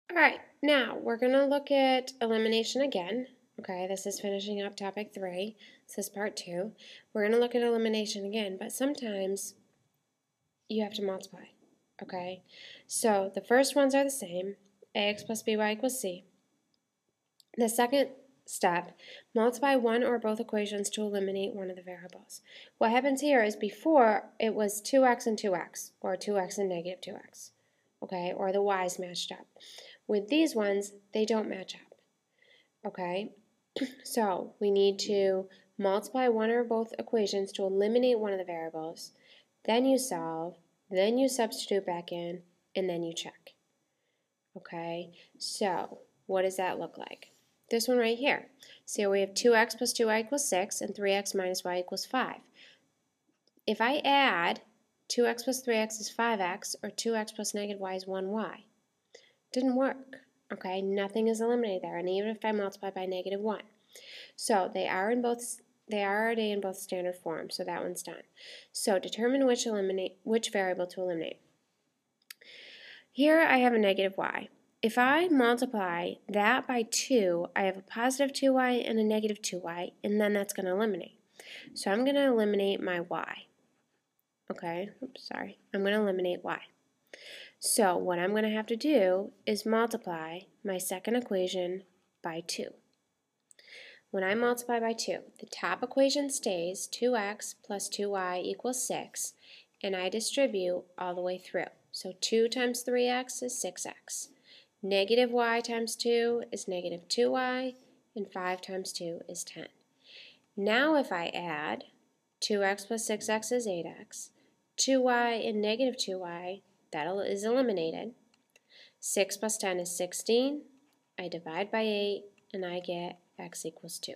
All right, now we're going to look at elimination again. Okay, this is finishing up topic 3. This is part 2. We're going to look at elimination again, but sometimes you have to multiply. Okay, so the first ones are the same. Ax plus by equals c. The second step, multiply one or both equations to eliminate one of the variables. What happens here is before it was 2x and 2x, or 2x and negative 2x, okay, or the y's matched up. With these ones, they don't match up, okay? So we need to multiply one or both equations to eliminate one of the variables, then you solve, then you substitute back in, and then you check, okay? So what does that look like? This one right here. So we have 2x plus 2y equals 6 and 3x minus y equals 5. If I add 2x plus 3x is 5x or 2x plus negative y is 1y, didn't work. Okay, nothing is eliminated there, and even if I multiply by negative 1. So they are already in both standard form, so that one's done. So determine which variable to eliminate. Here I have a negative y. If I multiply that by 2, I have a positive 2y and a negative 2y, and then that's going to eliminate. So I'm going to eliminate my y. Okay, I'm going to eliminate y. So what I'm going to have to do is multiply my second equation by 2. When I multiply by 2, the top equation stays 2x plus 2y equals 6, and I distribute all the way through. So 2 times 3x is 6x. Negative y times 2 is negative 2y, and 5 times 2 is 10. Now if I add 2x plus 6x is 8x, 2y and negative 2y, that is eliminated. 6 plus 10 is 16. I divide by 8, and I get x equals 2.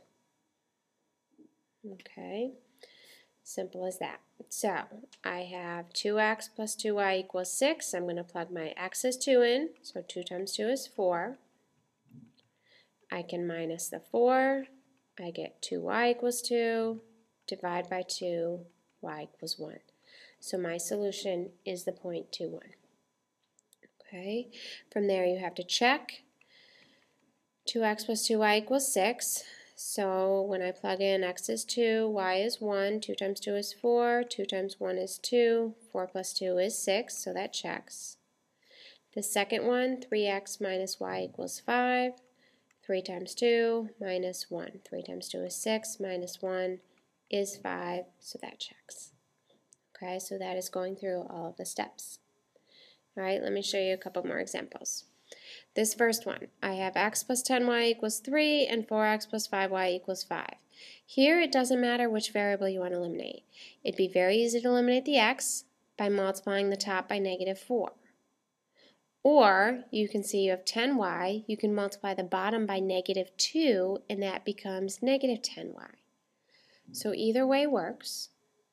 Okay, simple as that. So I have 2x plus 2y equals 6. I'm going to plug my x's 2 in, so 2 times 2 is 4. I can minus the 4. I get 2y equals 2. Divide by 2, y equals 1. So my solution is the point 2, 1. Okay, from there you have to check. 2x plus 2y equals 6. So when I plug in x is 2, y is 1, 2 times 2 is 4, 2 times 1 is 2, 4 plus 2 is 6, so that checks. The second one, 3x minus y equals 5. 3 times 2 minus 1. 3 times 2 is 6, minus 1 is 5, so that checks. Okay, so that is going through all of the steps. All right, let me show you a couple more examples. This first one, I have x plus 10y equals 3 and 4x plus 5y equals 5. Here it doesn't matter which variable you want to eliminate. It'd be very easy to eliminate the x by multiplying the top by negative 4. Or you can see you have 10y, you can multiply the bottom by negative 2 and that becomes negative 10y. So either way works.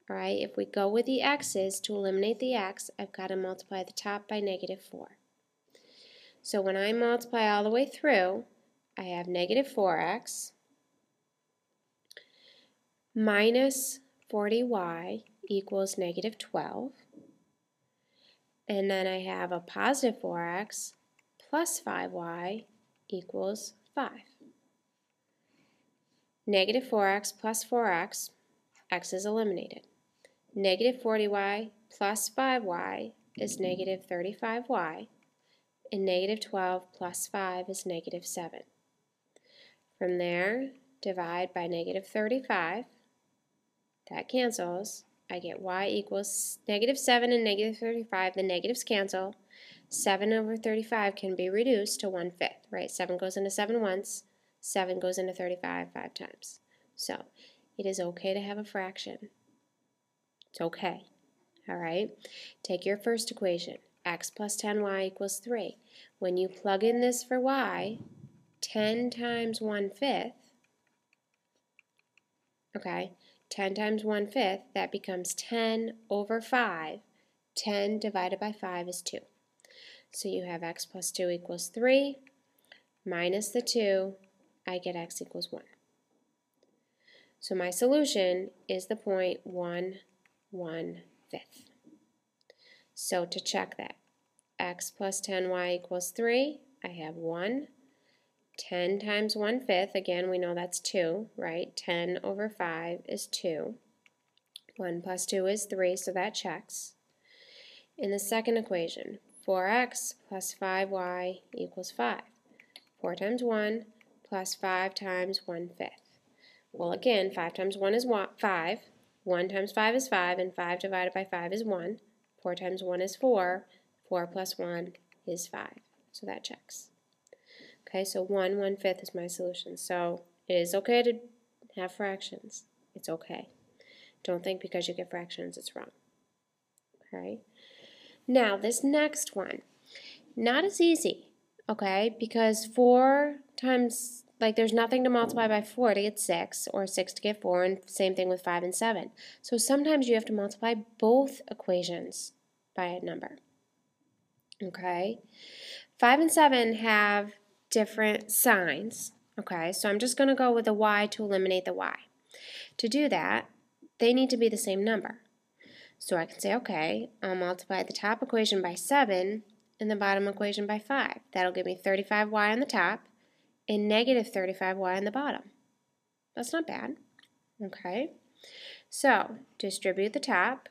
All right, if we go with the x's to eliminate the x, I've got to multiply the top by negative 4. So when I multiply all the way through, I have negative 4x minus 40y equals negative 12. And then I have a positive 4x plus 5y equals 5. Negative 4x plus 4x, x is eliminated. Negative 40y plus 5y is negative 35y. And negative 12 plus 5 is negative 7. From there, divide by negative 35. That cancels. I get y equals negative 7 and negative 35. The negatives cancel. 7 over 35 can be reduced to 1/5, right? 7 goes into 7 once. 7 goes into 35 5 times. So it is okay to have a fraction. It's okay. All right? Take your first equation. X plus 10y equals 3. When you plug in this for y, 10 times 1/5, okay, 10 times 1/5, that becomes 10 over 5. 10 divided by 5 is 2. So you have x plus 2 equals 3, minus the 2, I get x equals 1. So my solution is the point 1, 1/5. So to check that, x plus 10y equals 3, I have 1. 10 times 1/5, again, we know that's 2, right? 10 over 5 is 2. 1 plus 2 is 3, so that checks. In the second equation, 4x plus 5y equals 5. 4 times 1 plus 5 times 1/5. Well, again, 5 times 1 is 5. 1 times 5 is 5, and 5 divided by 5 is 1. 4 times 1 is 4. 4 plus 1 is 5. So that checks. Okay, so 1/5 is my solution. So it is okay to have fractions. It's okay. Don't think because you get fractions it's wrong. Okay. Now this next one, not as easy, okay, because 4 times, like there's nothing to multiply by 4 to get 6, or 6 to get 4, and same thing with 5 and 7. So sometimes you have to multiply both equations by a number. Okay. 5 and 7 have different signs, okay, so I'm just going to go with a y to eliminate the y. To do that, they need to be the same number. So I can say, okay, I'll multiply the top equation by 7 and the bottom equation by 5. That'll give me 35y on the top and negative 35y on the bottom. That's not bad, okay. So distribute the top,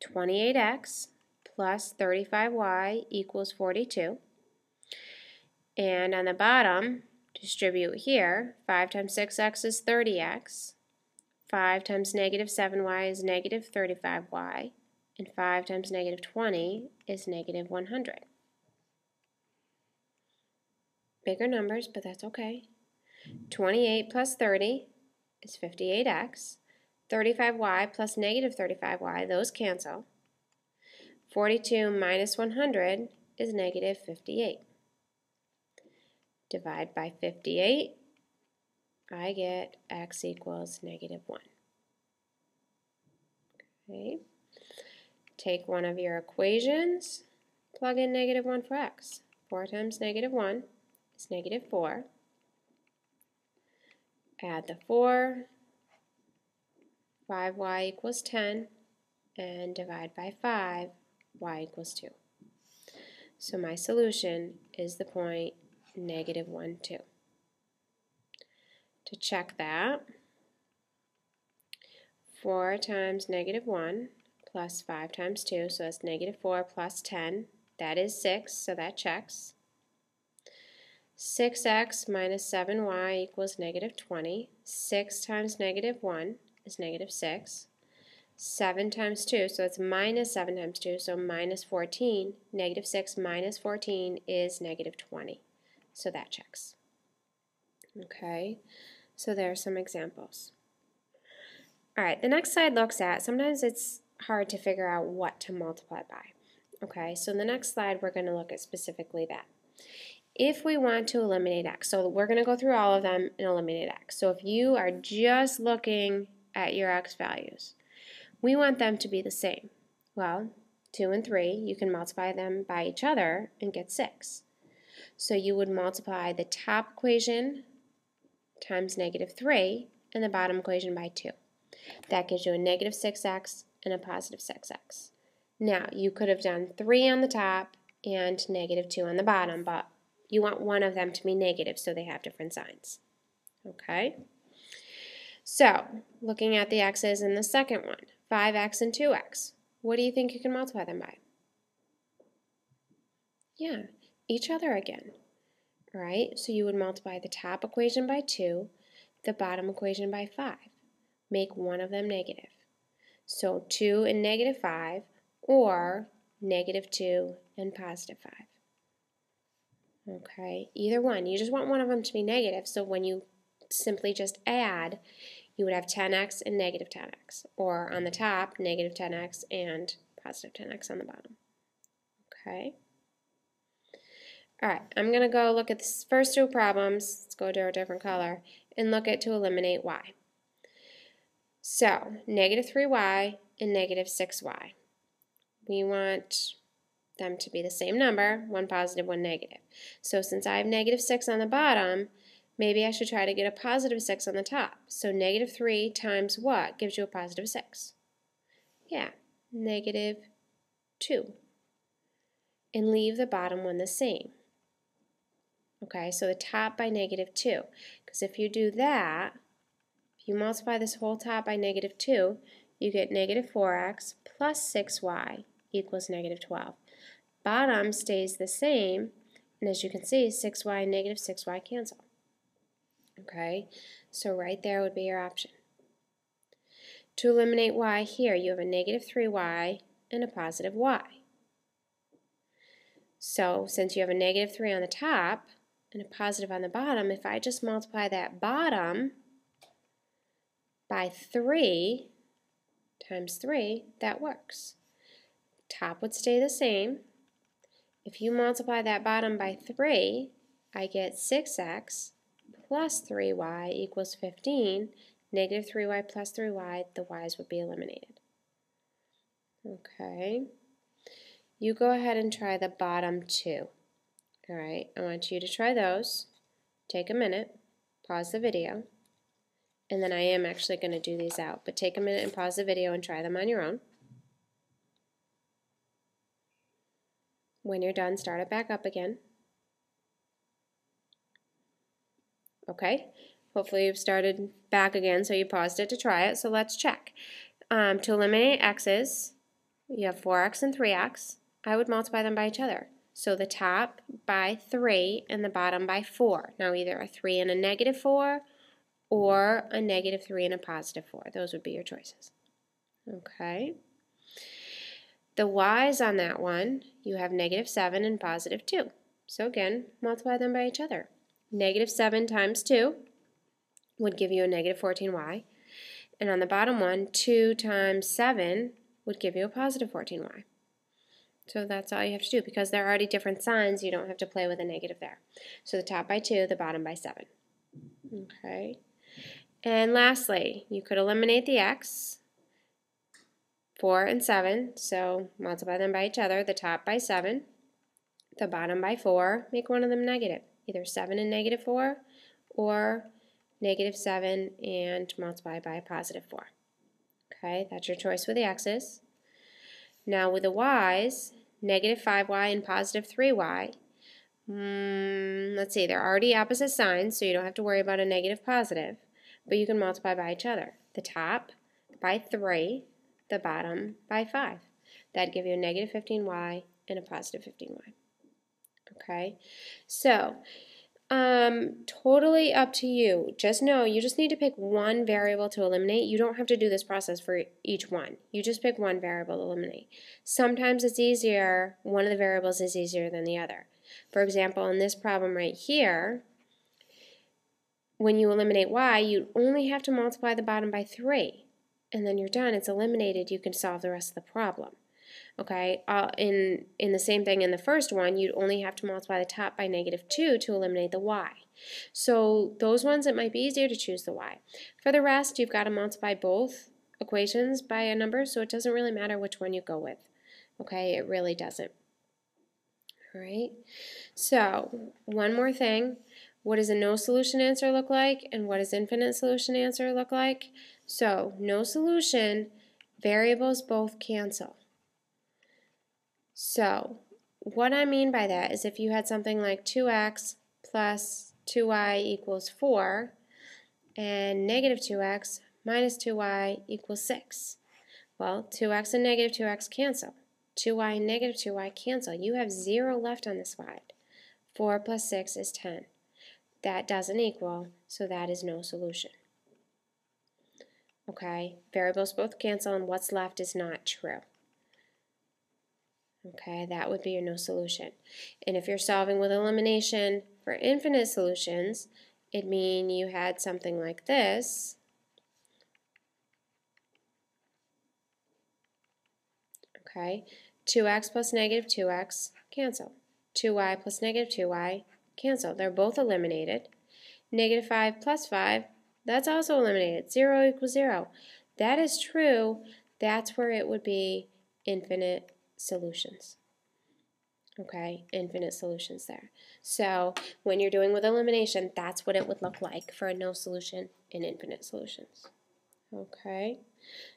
28x plus 35y equals 42. And on the bottom, distribute here, 5 times 6x is 30x, 5 times negative 7y is negative 35y, and 5 times negative 20 is negative 100. Bigger numbers, but that's okay. 28 plus 30 is 58x, 35y plus negative 35y, those cancel. 42 minus 100 is negative 58. Divide by 58, I get x equals negative 1. Okay. Take one of your equations, plug in negative 1 for x. 4 times negative 1 is negative 4. Add the 4, 5y equals 10, and divide by 5, y equals 2. So my solution is the point negative 1, 2. To check that, 4 times negative 1 plus 5 times 2, so that's negative 4 plus 10, that is 6, so that checks. 6x minus 7y equals negative 20. 6 times negative 1 is negative 6. 7 times 2, so it's minus 7 times 2, so minus 14. Negative 6 minus 14 is negative 20. So that checks. Okay, so there are some examples. All right, the next slide looks at, sometimes it's hard to figure out what to multiply by. Okay, so in the next slide we're going to look at specifically that. If we want to eliminate x, so we're going to go through all of them and eliminate x. So if you are just looking at your x values, we want them to be the same. Well, 2 and 3, you can multiply them by each other and get 6. So you would multiply the top equation times negative 3 and the bottom equation by 2. That gives you a negative 6x and a positive 6x. Now, you could have done 3 on the top and negative 2 on the bottom, but you want one of them to be negative so they have different signs. Okay? So, looking at the x's in the second one, 5x and 2x. What do you think you can multiply them by? Yeah, each other again. All right, so you would multiply the top equation by 2, the bottom equation by 5. Make one of them negative. So 2 and negative 5, or negative 2 and positive 5. Okay, either one. You just want one of them to be negative, so when you simply just add, you would have 10x and negative 10x, or on the top, negative 10x and positive 10x on the bottom. Okay. All right, I'm going to go look at the first two problems. Let's go to a different color and look at to eliminate y. So, negative 3y and negative 6y. We want them to be the same number, one positive, one negative. So since I have negative 6 on the bottom, maybe I should try to get a positive 6 on the top. So negative 3 times what gives you a positive 6? Yeah, negative 2. And leave the bottom one the same. Okay, so the top by -2. Because if you do that, if you multiply this whole top by -2, you get -4x plus 6y equals -12. Bottom stays the same, and as you can see, 6y and -6y cancel. Okay, so right there would be your option. To eliminate y here, you have a -3y and a positive y. So since you have a -3 on the top and a positive on the bottom, if I just multiply that bottom by 3 times 3, that works. Top would stay the same. If you multiply that bottom by 3, I get 6x plus 3y equals 15. -3y plus 3y, the y's would be eliminated. Okay. You go ahead and try the bottom two. All right, I want you to try those. Take a minute, pause the video, and then I am actually going to do these out, but take a minute and pause the video and try them on your own. When you're done, start it back up again. Okay, hopefully you've started back again, so you paused it to try it, so let's check. To eliminate x's, you have 4x and 3x. I would multiply them by each other. So the top by 3 and the bottom by 4. Now either a 3 and a -4 or a -3 and a +4. Those would be your choices. Okay. The y's on that one, you have -7 and +2. So again, multiply them by each other. -7 times 2 would give you a -14y. And on the bottom one, 2 times 7 would give you a +14y. So that's all you have to do. Because they're already different signs, you don't have to play with a negative there. So the top by 2, the bottom by 7. Okay. And lastly, you could eliminate the x, 4 and 7, so multiply them by each other, the top by 7, the bottom by 4, make one of them negative, either 7 and -4 or -7 and multiply by a +4. Okay, that's your choice with the x's. Now with the y's, -5y and +3y, let's see, they're already opposite signs, so you don't have to worry about a negative positive, but you can multiply by each other. The top by 3, the bottom by 5. That'd give you a -15y and a +15y. Okay, so totally up to you. Just know you just need to pick one variable to eliminate. You don't have to do this process for each one. You just pick one variable to eliminate. Sometimes it's easier, one of the variables is easier than the other. For example, in this problem right here, when you eliminate y, you only have to multiply the bottom by 3. And then you're done. It's eliminated. You can solve the rest of the problem. Okay, in the same thing in the first one, you'd only have to multiply the top by -2 to eliminate the y. So those ones, it might be easier to choose the y. For the rest, you've got to multiply both equations by a number, so it doesn't really matter which one you go with. Okay, it really doesn't. All right, so one more thing. What does a no solution answer look like, and what does infinite solution answer look like? So no solution, variables both cancel. So what I mean by that is if you had something like 2x plus 2y equals 4 and -2x minus 2y equals 6. Well, 2x and -2x cancel. 2y and -2y cancel. You have 0 left on the slide. 4 plus 6 is 10. That doesn't equal, so that is no solution. Okay, variables both cancel and what's left is not true. Okay, that would be your no solution. And if you're solving with elimination for infinite solutions, it'd mean you had something like this. Okay, 2x plus -2x, cancel. 2y plus -2y, cancel. They're both eliminated. -5 plus 5, that's also eliminated. 0 equals 0. That is true. That's where it would be infinite solutions. Okay, infinite solutions there. So when you're doing with elimination, that's what it would look like for a no solution in infinite solutions. Okay,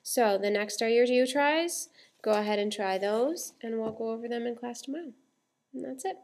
so the next are your U tries. Go ahead and try those, and we'll go over them in class tomorrow. And that's it.